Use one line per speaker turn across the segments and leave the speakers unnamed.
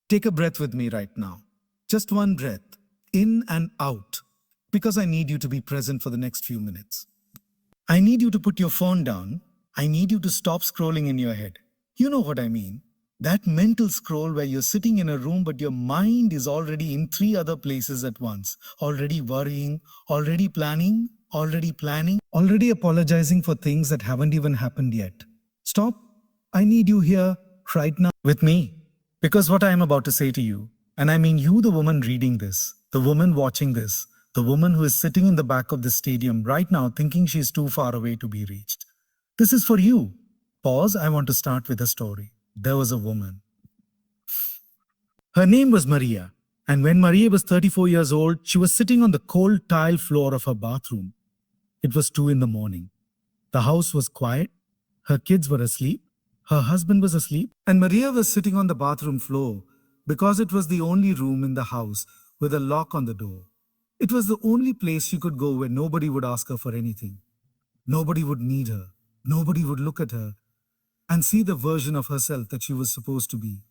Take a breath with me right now. Just one breath, in and out, because I need you to be present for the next few minutes. I need you to put your phone down. I need you to stop scrolling in your head. You know what I mean. That mental scroll where you're sitting in a room but your mind is already in three other places at once. Already worrying, already planning, already apologizing for things that haven't even happened yet. Stop. I need you here right now with me. Because what I am about to say to you, and I mean you, the woman reading this, the woman watching this, the woman who is sitting in the back of the stadium right now thinking she's too far away to be reached. This is for you. Pause. I want to start with a story. There was a woman. Her name was Maria. And when Maria was 34 years old, she was sitting on the cold tile floor of her bathroom. It was 2 in the morning. The house was quiet. Her kids were asleep. Her husband was asleep. And Maria was sitting on the bathroom floor because it was the only room in the house with a lock on the door. It was the only place she could go where nobody would ask her for anything. Nobody would need her. Nobody would look at her and see the version of herself that she was supposed to be.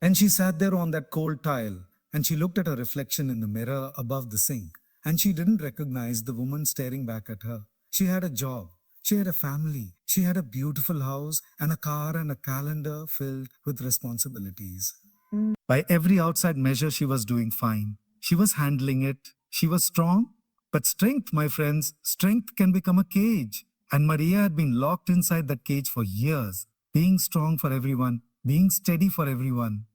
And she sat there on that cold tile and she looked at her reflection in the mirror above the sink. And she didn't recognize the woman staring back at her. She had a job. She had a family. She had a beautiful house and a car and a calendar filled with responsibilities. By every outside measure, she was doing fine. She was handling it. She was strong. But strength, my friends, strength can become a cage. And Maria had been locked inside that cage for years, being strong for everyone, being steady for everyone,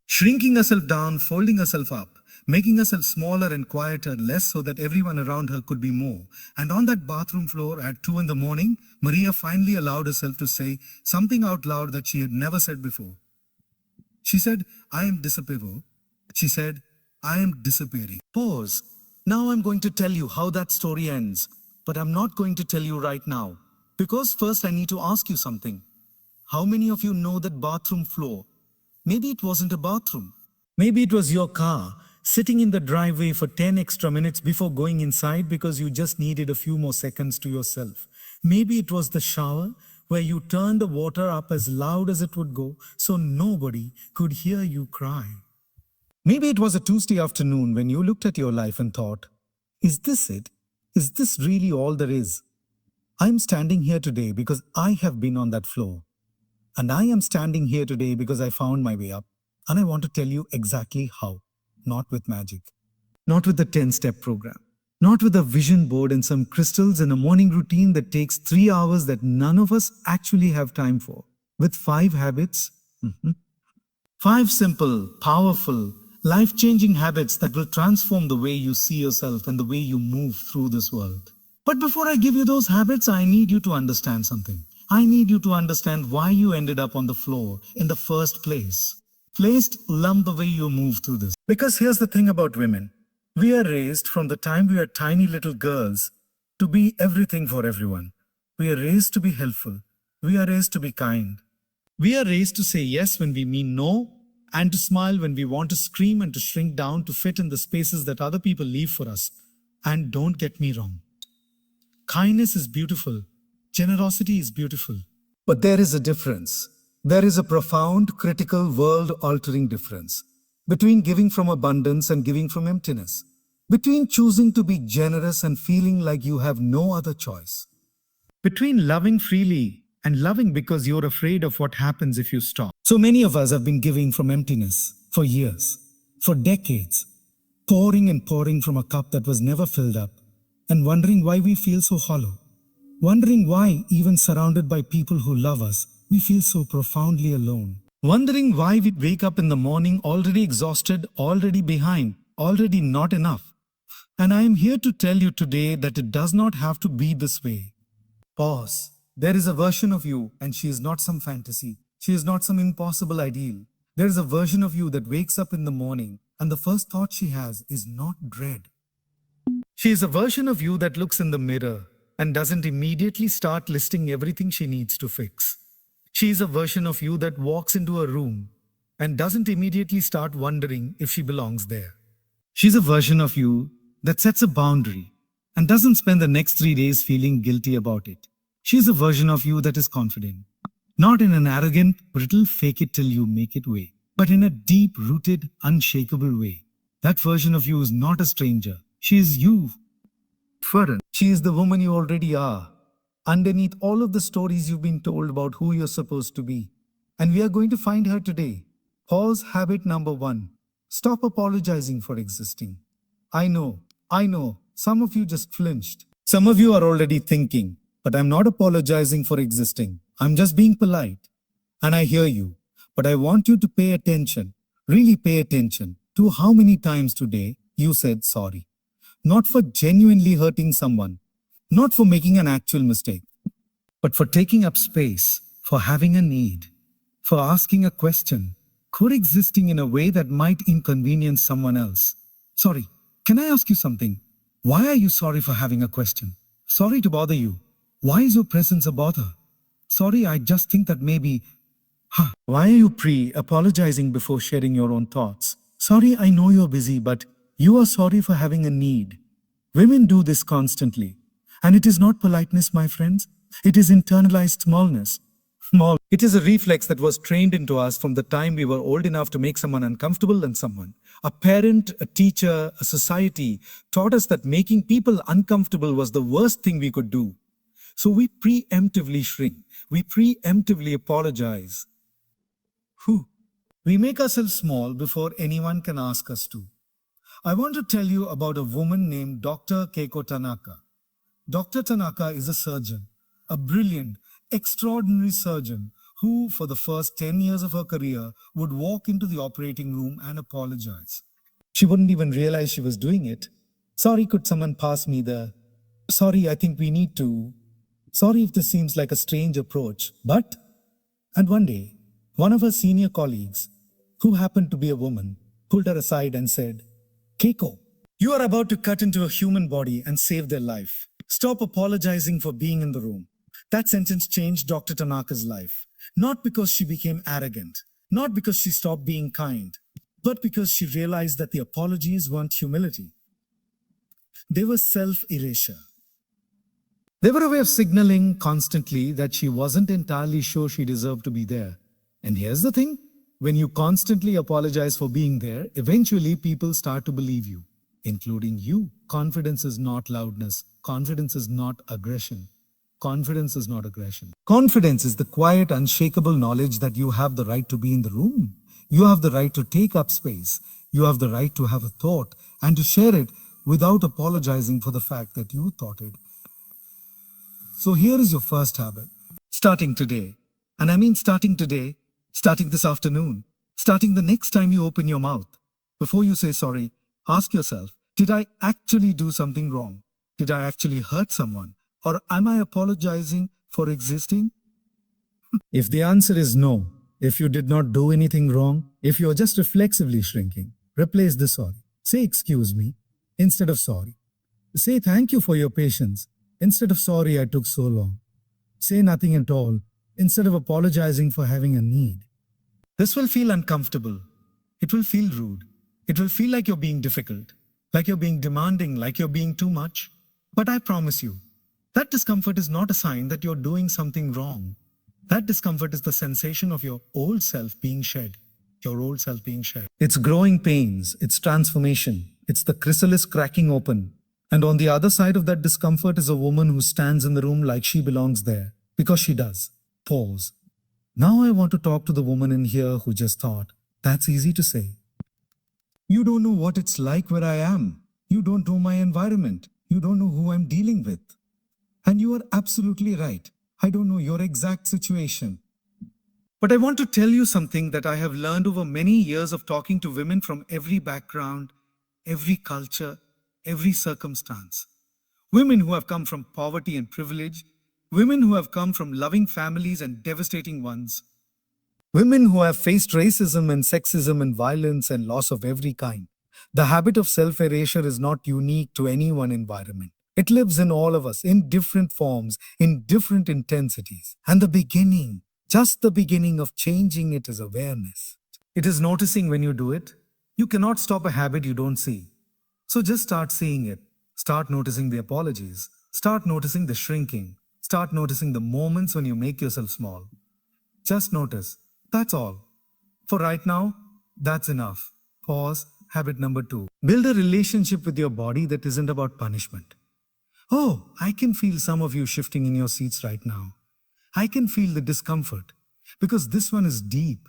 shrinking herself down, folding herself up, making herself smaller and quieter, less so that everyone around her could be more. And on that bathroom floor at 2 in the morning, Maria finally allowed herself to say something out loud that she had never said before. She said, I am disappearing. She said, I am disappearing. Pause. Now I'm going to tell you how that story ends. But I'm not going to tell you right now. Because first I need to ask you something. How many of you know that bathroom floor? Maybe it wasn't a bathroom. Maybe it was your car sitting in the driveway for 10 extra minutes before going inside because you just needed a few more seconds to yourself. Maybe it was the shower where you turned the water up as loud as it would go so nobody could hear you cry. Maybe it was a Tuesday afternoon when you looked at your life and thought, is this it? Is this really all there is? I'm standing here today because I have been on that floor. And I am standing here today because I found my way up. And I want to tell you exactly how. Not with magic. Not with the 10-step program. Not with a vision board and some crystals and a morning routine that takes 3 hours that none of us actually have time for. With 5 habits. 5 simple, powerful, life-changing habits that will transform the way you see yourself and the way you move through this world. But before I give you those habits, I need you to understand something. I need you to understand why you ended up on the floor in the first place. Lump the way you move through this. Because here's the thing about women. We are raised from the time we are tiny little girls to be everything for everyone. We are raised to be helpful. We are raised to be kind. We are raised to say yes when we mean no, and to smile when we want to scream and to shrink down to fit in the spaces that other people leave for us. And don't get me wrong. Kindness is beautiful. Generosity is beautiful. But there is a difference. There is a profound, critical, world-altering difference between giving from abundance and giving from emptiness. Between choosing to be generous and feeling like you have no other choice. Between loving freely and loving because you're afraid of what happens if you stop. So many of us have been giving from emptiness for years, for decades, pouring and pouring from a cup that was never filled up, and wondering why we feel so hollow. Wondering why, even surrounded by people who love us, we feel so profoundly alone. Wondering why we wake up in the morning already exhausted, already behind, already not enough. And I am here to tell you today that it does not have to be this way. Pause. There is a version of you, and she is not some fantasy. She is not some impossible ideal. There is a version of you that wakes up in the morning, and the first thought she has is not dread. She is a version of you that looks in the mirror and doesn't immediately start listing everything she needs to fix. She is a version of you that walks into a room and doesn't immediately start wondering if she belongs there. She's a version of you that sets a boundary and doesn't spend the next 3 days feeling guilty about it. She's a version of you that is confident, not in an arrogant, brittle, fake it till you make it way, but in a deep-rooted, unshakable way. That version of you is not a stranger. She is you. Further, she is the woman you already are, underneath all of the stories you've been told about who you're supposed to be. And we are going to find her today. Pause habit number one. Stop apologizing for existing. I know, some of you just flinched. Some of you are already thinking, but I'm not apologizing for existing. I'm just being polite. And I hear you. But I want you to pay attention, really pay attention to how many times today you said sorry. Not for genuinely hurting someone, not for making an actual mistake, but for taking up space, for having a need, for asking a question, coexisting in a way that might inconvenience someone else. Sorry, can I ask you something? Why are you sorry for having a question? Sorry to bother you. Why is your presence a bother? Sorry, I just think that maybe. Why are you apologizing before sharing your own thoughts? Sorry, I know you're busy, but you are sorry for having a need. Women do this constantly. And it is not politeness, my friends. It is internalized smallness. Small. It is a reflex that was trained into us from the time we were old enough to make someone uncomfortable and someone. A parent, a teacher, a society taught us that making people uncomfortable was the worst thing we could do. So we preemptively shrink. We preemptively apologize. We make ourselves small before anyone can ask us to. I want to tell you about a woman named Dr. Keiko Tanaka. Dr. Tanaka is a surgeon, a brilliant, extraordinary surgeon who, for the first 10 years of her career, would walk into the operating room and apologize. She wouldn't even realize she was doing it. Sorry, could someone pass me the... Sorry, I think we need to... Sorry if this seems like a strange approach, but... And one day, one of her senior colleagues, who happened to be a woman, pulled her aside and said, Keiko, you are about to cut into a human body and save their life. Stop apologizing for being in the room. That sentence changed Dr. Tanaka's life. Not because she became arrogant, not because she stopped being kind, but because she realized that the apologies weren't humility. They were self-erasure. They were a way of signaling constantly that she wasn't entirely sure she deserved to be there. And here's the thing. When you constantly apologize for being there, eventually people start to believe you, including you. Confidence is not loudness. Confidence is not aggression. Confidence is not aggression. Confidence is the quiet, unshakable knowledge that you have the right to be in the room. You have the right to take up space. You have the right to have a thought and to share it without apologizing for the fact that you thought it. So here is your first habit. Starting today. And I mean starting today, starting this afternoon, starting the next time you open your mouth. Before you say sorry, ask yourself, did I actually do something wrong? Did I actually hurt someone? Or am I apologizing for existing? If the answer is no, if you did not do anything wrong, if you are just reflexively shrinking, replace the sorry. Say excuse me instead of sorry. Say thank you for your patience instead of sorry I took so long. Say nothing at all instead of apologizing for having a need. This will feel uncomfortable. It will feel rude. It will feel like you're being difficult, like you're being demanding, like you're being too much. But I promise you, that discomfort is not a sign that you're doing something wrong. That discomfort is the sensation of your old self being shed. Your old self being shed. It's growing pains. It's transformation. It's the chrysalis cracking open. And on the other side of that discomfort is a woman who stands in the room like she belongs there. Because she does. Pause. Now I want to talk to the woman in here who just thought, that's easy to say. You don't know what it's like where I am. You don't know my environment. You don't know who I'm dealing with. And you are absolutely right. I don't know your exact situation. But I want to tell you something that I have learned over many years of talking to women from every background, every culture, every circumstance. Women who have come from poverty and privilege, women who have come from loving families and devastating ones, women who have faced racism and sexism and violence and loss of every kind. The habit of self-erasure is not unique to any one environment. It lives in all of us in different forms, in different intensities. And the beginning, just the beginning of changing it is awareness. It is noticing when you do it. You cannot stop a habit you don't see. So just start seeing it. Start noticing the apologies. Start noticing the shrinking. Start noticing the moments when you make yourself small. Just notice. That's all. For right now, That's enough. Pause. Habit number 2. Build a relationship with your body that isn't about punishment. Oh, I can feel some of you shifting in your seats right now. I can feel the discomfort because this one is deep.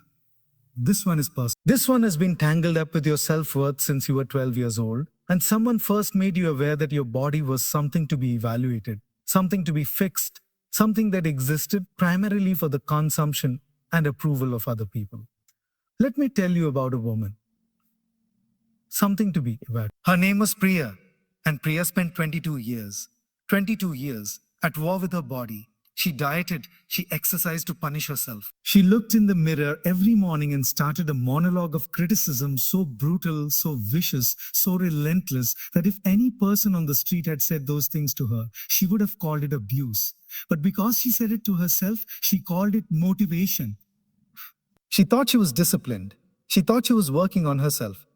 This one is personal. This one has been tangled up with your self-worth since you were 12 years old, and someone first made you aware that your body was something to be evaluated, something to be fixed, something that existed primarily for the consumption and approval of other people. Let me tell you about a woman. Something to be evaluated. Her name was Priya, and Priya spent 22 years at war with her body. She dieted, she exercised to punish herself. She looked in the mirror every morning and started a monologue of criticism so brutal, so vicious, so relentless that if any person on the street had said those things to her, she would have called it abuse. But because she said it to herself, she called it motivation. She thought she was disciplined. She thought she was working on herself.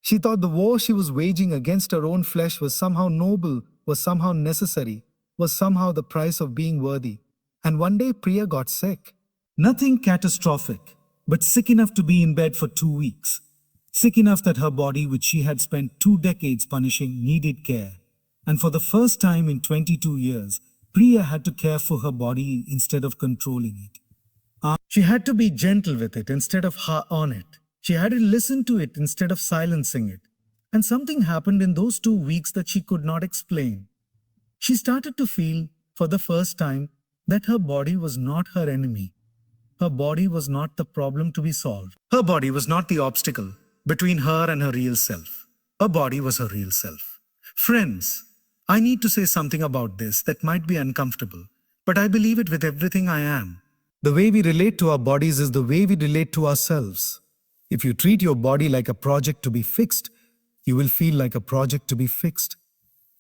She thought the war she was waging against her own flesh was somehow noble, was somehow necessary, was somehow the price of being worthy. And one day Priya got sick. Nothing catastrophic, but sick enough to be in bed for 2 weeks. Sick enough that her body, which she had spent 2 decades punishing, needed care. And for the first time in 22 years, Priya had to care for her body instead of controlling it. She had to be gentle with it instead of hard on it. She had to listen to it instead of silencing it. And something happened in those 2 weeks that she could not explain. She started to feel, for the first time, that her body was not her enemy. Her body was not the problem to be solved. Her body was not the obstacle between her and her real self. Her body was her real self. Friends, I need to say something about this that might be uncomfortable, but I believe it with everything I am. The way we relate to our bodies is the way we relate to ourselves. If you treat your body like a project to be fixed, you will feel like a project to be fixed.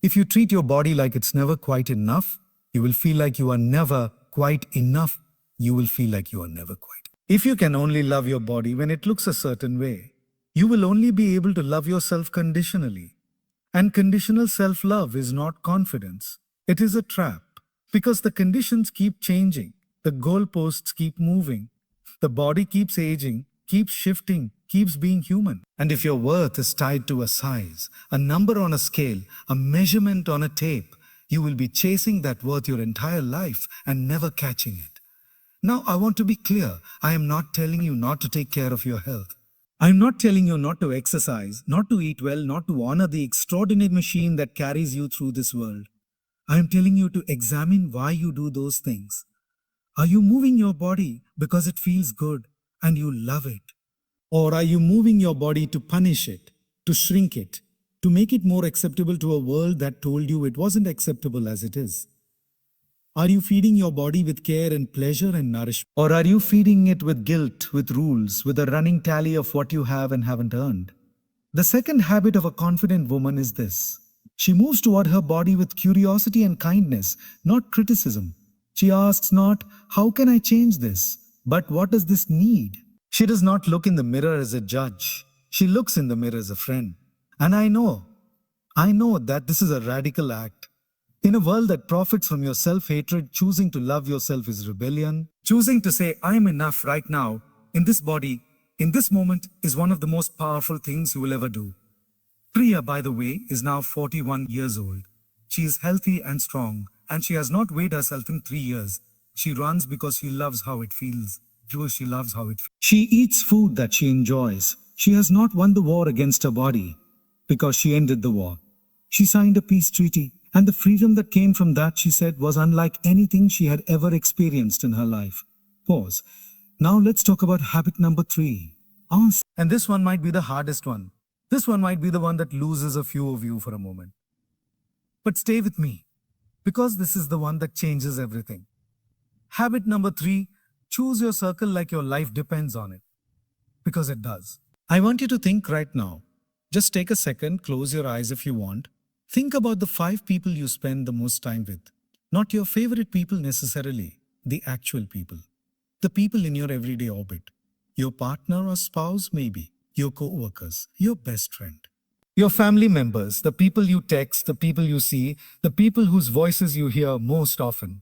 If you treat your body like it's never quite enough, you will feel like you are never quite enough. You will feel like you are never quite. If you can only love your body when it looks a certain way, you will only be able to love yourself conditionally. And conditional self-love is not confidence. It is a trap because the conditions keep changing. The goalposts keep moving. The body keeps aging, keeps shifting, keeps being human. And if your worth is tied to a size, a number on a scale, a measurement on a tape, you will be chasing that worth your entire life and never catching it. Now, I want to be clear. I am not telling you not to take care of your health. I am not telling you not to exercise, not to eat well, not to honor the extraordinary machine that carries you through this world. I am telling you to examine why you do those things. Are you moving your body because it feels good and you love it? Or are you moving your body to punish it, to shrink it, to make it more acceptable to a world that told you it wasn't acceptable as it is? Are you feeding your body with care and pleasure and nourishment? Or are you feeding it with guilt, with rules, with a running tally of what you have and haven't earned? The second habit of a confident woman is this. She moves toward her body with curiosity and kindness, not criticism. She asks not, how can I change this? But what does this need? She does not look in the mirror as a judge. She looks in the mirror as a friend. And I know that this is a radical act. In a world that profits from your self-hatred, choosing to love yourself is rebellion. Choosing to say, I am enough right now, in this body, in this moment, is one of the most powerful things you will ever do. Priya, by the way, is now 41 years old. She is healthy and strong, and she has not weighed herself in 3 years. She runs because she loves how it feels. She loves how it feels. She eats food that she enjoys. She has not won the war against her body because she ended the war. She signed a peace treaty, and the freedom that came from that, she said, was unlike anything she had ever experienced in her life. Pause. Now let's talk about habit number 3. Ask. And this one might be the hardest one. This one might be the one that loses a few of you for a moment. But stay with me, because this is the one that changes everything. Habit number 3, choose your circle like your life depends on it. Because it does. I want you to think right now. Just take a second, close your eyes if you want. Think about the 5 people you spend the most time with. Not your favorite people necessarily, the actual people. The people in your everyday orbit. Your partner or spouse maybe. Your co-workers, your best friend. Your family members, the people you text, the people you see, the people whose voices you hear most often.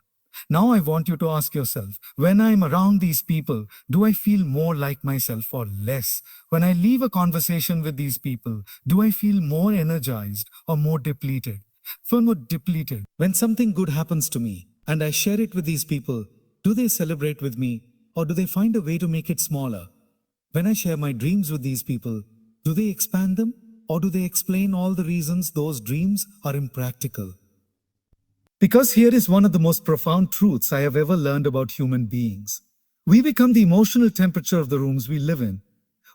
Now I want you to ask yourself, when I'm around these people, do I feel more like myself or less? When I leave a conversation with these people, do I feel more energized or more depleted? Feel more depleted. When something good happens to me and I share it with these people, do they celebrate with me or do they find a way to make it smaller? When I share my dreams with these people, do they expand them or do they explain all the reasons those dreams are impractical? Because here is one of the most profound truths I have ever learned about human beings. We become the emotional temperature of the rooms we live in.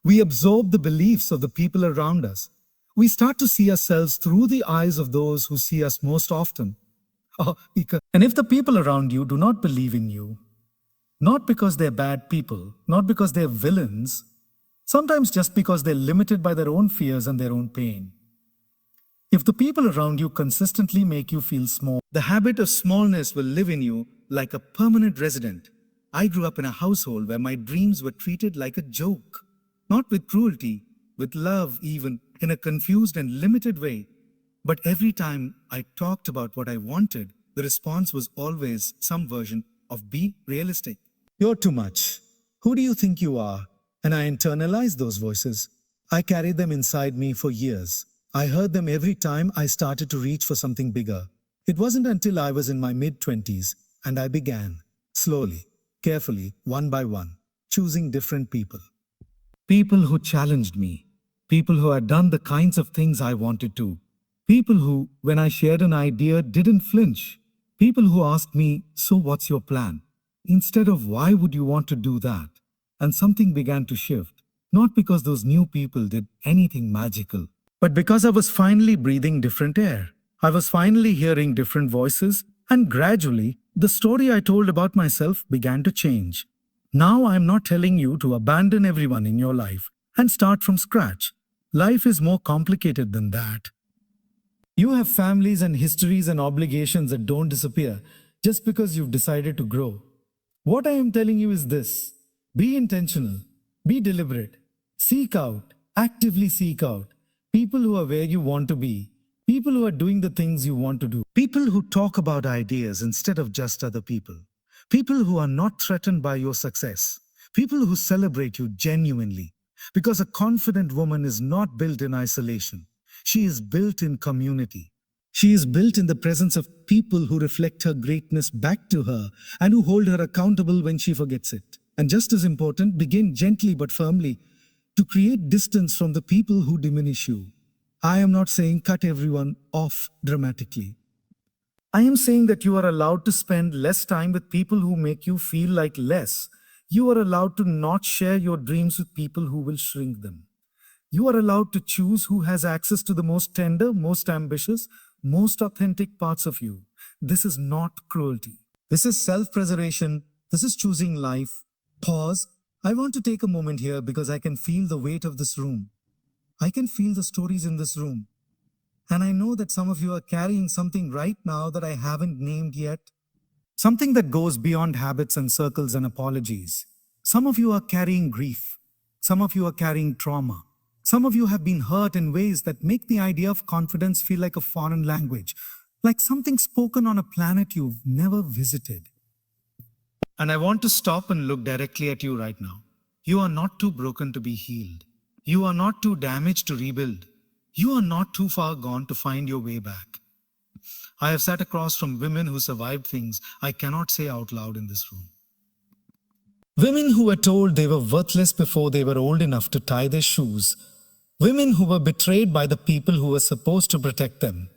We absorb the beliefs of the people around us. We start to see ourselves through the eyes of those who see us most often. And if the people around you do not believe in you, not because they're bad people, not because they're villains, sometimes just because they're limited by their own fears and their own pain. If the people around you consistently make you feel small, the habit of smallness will live in you like a permanent resident. I grew up in a household where my dreams were treated like a joke, not with cruelty, with love even, in a confused and limited way. But every time I talked about what I wanted, the response was always some version of be realistic. You're too much. Who do you think you are? And I internalized those voices. I carried them inside me for years. I heard them every time I started to reach for something bigger. It wasn't until I was in my mid-20s and I began, slowly, carefully, one by one, choosing different people. People who challenged me. People who had done the kinds of things I wanted to. People who, when I shared an idea, didn't flinch. People who asked me, so what's your plan? Instead of why would you want to do that? And something began to shift. Not because those new people did anything magical, but because I was finally breathing different air. I was finally hearing different voices, and gradually, the story I told about myself began to change. Now I'm not telling you to abandon everyone in your life and start from scratch. Life is more complicated than that. You have families and histories and obligations that don't disappear just because you've decided to grow. What I am telling you is this: be intentional, be deliberate, seek out, actively seek out people who are where you want to be, people who are doing the things you want to do, people who talk about ideas instead of just other people, people who are not threatened by your success, people who celebrate you genuinely. Because a confident woman is not built in isolation, she is built in community. She is built in the presence of people who reflect her greatness back to her and who hold her accountable when she forgets it. And just as important, begin gently but firmly to create distance from the people who diminish you. I am not saying cut everyone off dramatically. I am saying that you are allowed to spend less time with people who make you feel like less. You are allowed to not share your dreams with people who will shrink them. You are allowed to choose who has access to the most tender, most ambitious, most authentic parts of you. This is not cruelty. This is self-preservation. This is choosing life. Pause. I want to take a moment here because I can feel the weight of this room. I can feel the stories in this room. And I know that some of you are carrying something right now that I haven't named yet. Something that goes beyond habits and circles and apologies. Some of you are carrying grief. Some of you are carrying trauma. Some of you have been hurt in ways that make the idea of confidence feel like a foreign language, like something spoken on a planet you've never visited. And I want to stop and look directly at you right now. You are not too broken to be healed. You are not too damaged to rebuild. You are not too far gone to find your way back. I have sat across from women who survived things I cannot say out loud in this room. Women who were told they were worthless before they were old enough to tie their shoes. Women who were betrayed by the people who were supposed to protect them.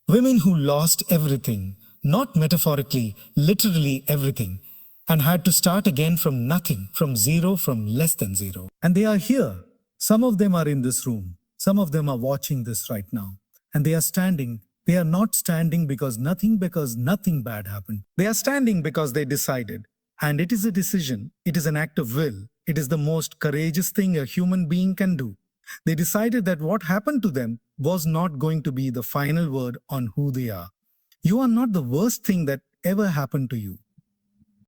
Women who lost everything, not metaphorically, literally everything, and had to start again from nothing, from zero, from less than zero. And they are here. Some of them are in this room. Some of them are watching this right now. And they are standing. They are not standing because nothing bad happened. They are standing because they decided. And it is a decision. It is an act of will. It is the most courageous thing a human being can do. They decided that what happened to them was not going to be the final word on who they are. You are not the worst thing that ever happened to you.